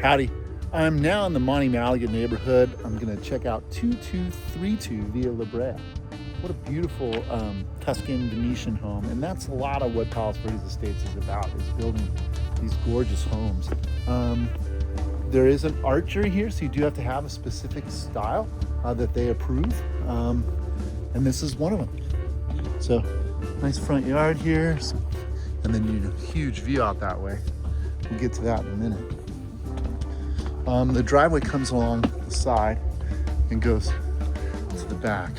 Howdy. I'm now in the Monte Malaga neighborhood. I'm gonna check out 2232 Via La Brea. What a beautiful Tuscan Venetian home. And that's a lot of what Palos Verdes Estates is about, is building these gorgeous homes. There is an archery here, so you do have to have a specific style that they approve. And this is one of them. So nice front yard here. And then you know, huge view out that way. We'll get to that in a minute. The driveway comes along the side and goes to the back.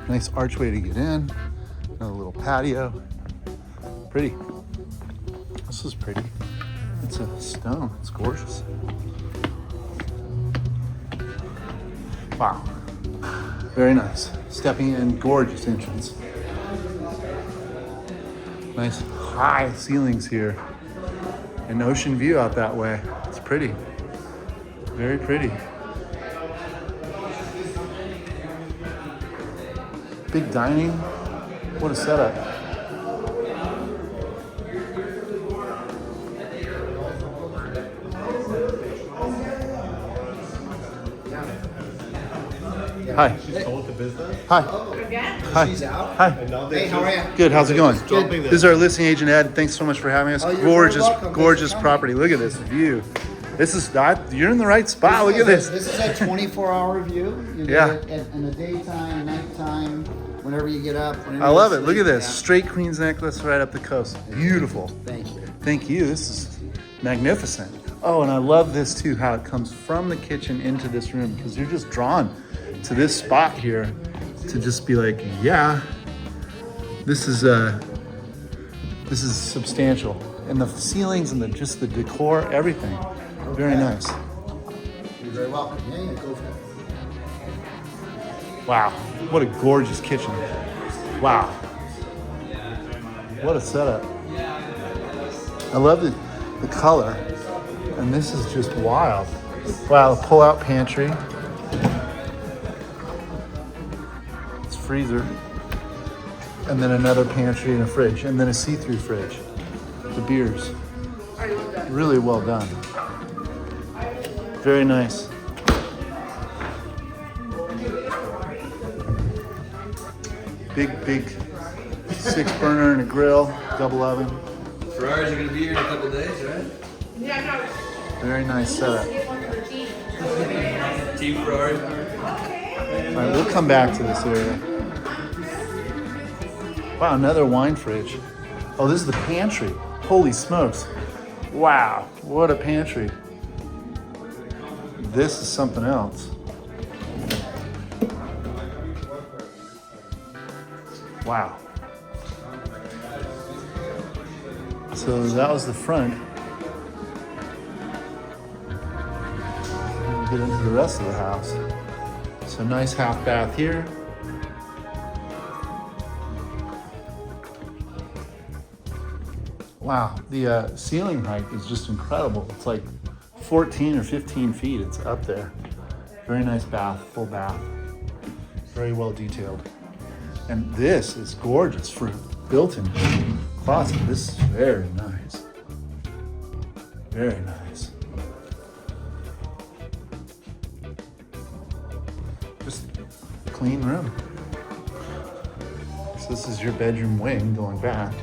Nice archway to get in. Another little patio. Pretty. This is pretty. It's a stone. It's gorgeous. Wow. Very nice. Stepping in, gorgeous entrance. Nice high ceilings here. An ocean view out that way. It's pretty. Very pretty. Big dining. What a setup. Hi. She's sold the business. Hi. Hi. She's out. Hi. Hey, how are you? Good. How's it going? Good. This is our listing agent Ed. Thanks so much for having us. Oh, you're Gorgeous, very welcome. gorgeous Thanks for property. Look at this view. This is you're in the right spot. Look at this. This is a 24-hour view. You Yeah. get it in the daytime, nighttime, whenever you get up. I love it. Look at this. Yeah. Straight Queen's necklace right up the coast. Beautiful. Thank you. Thank you. This is magnificent. Oh, and I love this too, how it comes from the kitchen into this room, because you're just drawn to this spot here to just be like, yeah, this is substantial. And the ceilings and just the decor, everything. Very nice. You're very welcome. Yeah, go for it. Wow. What a gorgeous kitchen. Wow. What a setup. I love the color. And this is just wild. Wow, a pull-out pantry. It's freezer. And then another pantry and a fridge. And then a see-through fridge. The beers. Really well done. Very nice. Big 6 burner and a grill, double oven. Ferraris are gonna be here in a couple days, right? Very nice setup. Team Ferrari. All right, we'll come back to this area. Wow, another wine fridge. Oh, this is the pantry. Holy smokes. Wow, what a pantry. This is something else. Wow. So that was the front. We'll get into the rest of the house. So nice half bath here. Wow, the ceiling height is just incredible. It's like 14 or 15 feet, it's up there. Very nice bath, full bath. Very well detailed. And this is gorgeous for built-in closet. This is very nice. Very nice. Just a clean room. So this is your bedroom wing going back.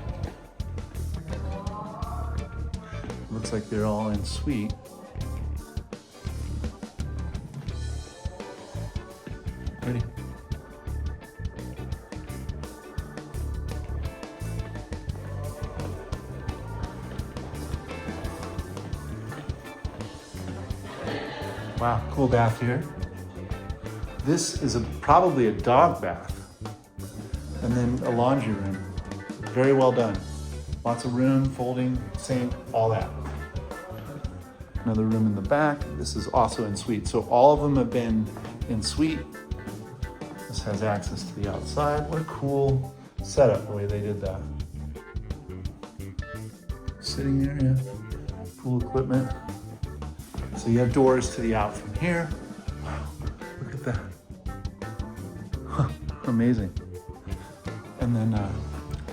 Looks like they're all en suite. Ready? Wow, cool bath here. This is probably a dog bath. And then a laundry room. Very well done. Lots of room, folding, sink, all that. Another room in the back. This is also en suite. So all of them have been en suite. This has access to the outside. What a cool setup, the way they did that. Sitting there, yeah. Cool equipment. So you have doors to the out from here. Wow, look at that. Huh, amazing. And then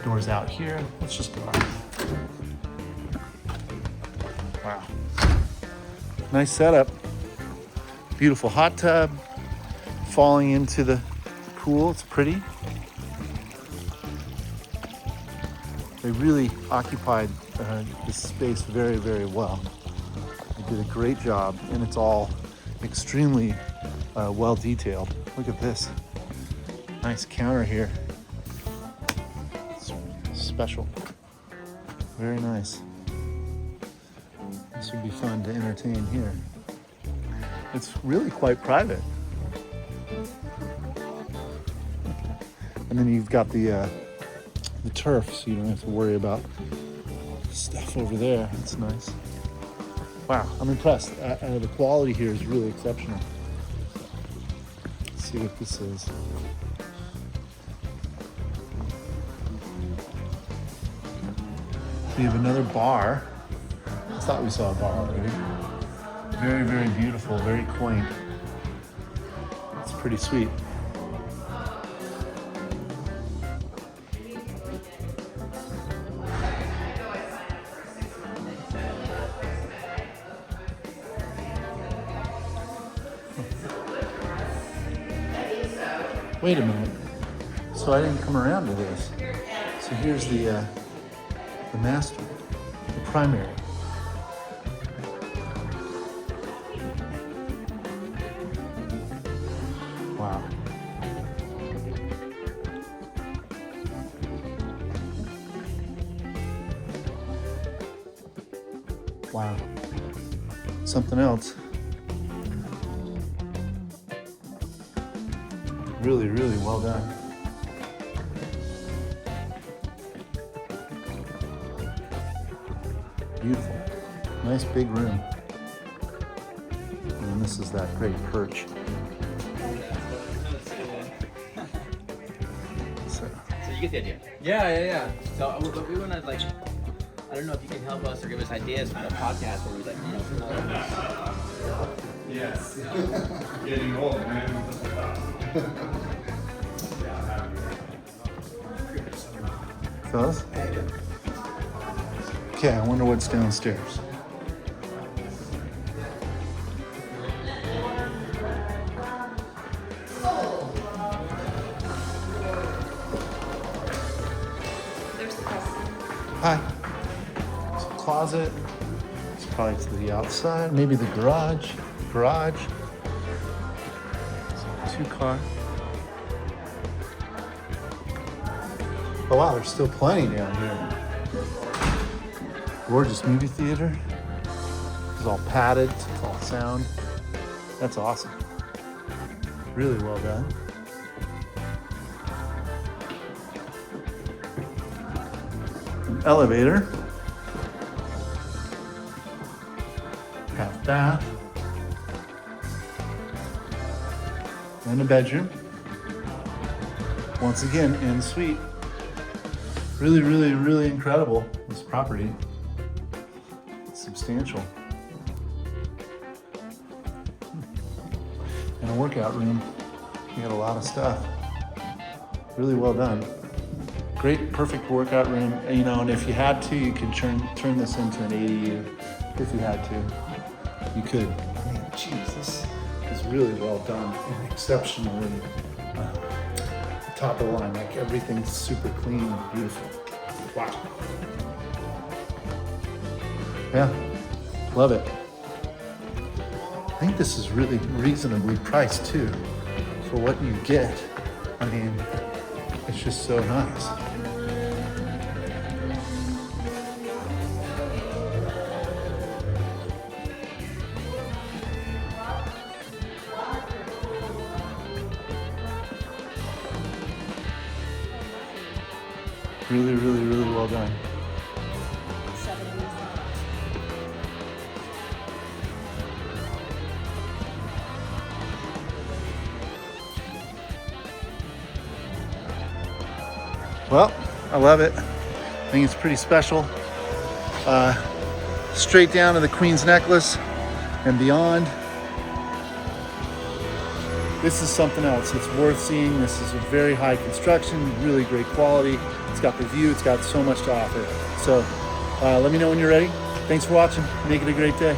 Doors out here. Let's just go out. Wow. Nice setup. Beautiful hot tub falling into the pool. It's pretty. They really occupied this space very, very well. They did a great job, and it's all extremely well detailed. Look at this. Nice counter here. It's special. Very nice. This would be fun to entertain here. It's really quite private. And then you've got the turf, so you don't have to worry about stuff over there. That's nice. Wow, I'm impressed. The quality here is really exceptional. Let's see what this is. We have another bar. I thought we saw a bar already. Very, very beautiful, very quaint. It's pretty sweet. Wait a minute. So I didn't come around to this. So here's the master, the primary. Wow. Wow. Something else. Really, really well done. Beautiful. Nice big room. And this is that great perch. So you get the idea. Yeah. So we want to like, I don't know if you can help us or give us ideas for the podcast where we like, Yes. Getting old, man. Fellas? Okay, I wonder what's downstairs. Hi. It's a closet. It's probably to the outside. Maybe the garage. Two-car. Oh wow, there's still plenty down here. Gorgeous movie theater. It's all padded, it's all sound. That's awesome. Really well done. An elevator. Half bath. And a bedroom. Once again, en suite. Really, really, really incredible, this property. It's substantial. And a workout room. You got a lot of stuff. Really well done. Great, perfect workout room. You know, and if you had to, you could turn this into an ADU. If you had to, you could. I mean, geez, this is really well done and exceptionally top of the line. Like everything's super clean and beautiful. Wow. Yeah, love it. I think this is really reasonably priced too for what you get. I mean, it's just so nice. Really, really, really well done. Well, I love it. I think it's pretty special. Straight down to the Queen's Necklace and beyond. This is something else. It's worth seeing. This is a very high construction, really great quality. It's got the view. It's got so much to offer. So let me know when you're ready. Thanks for watching. Make it a great day.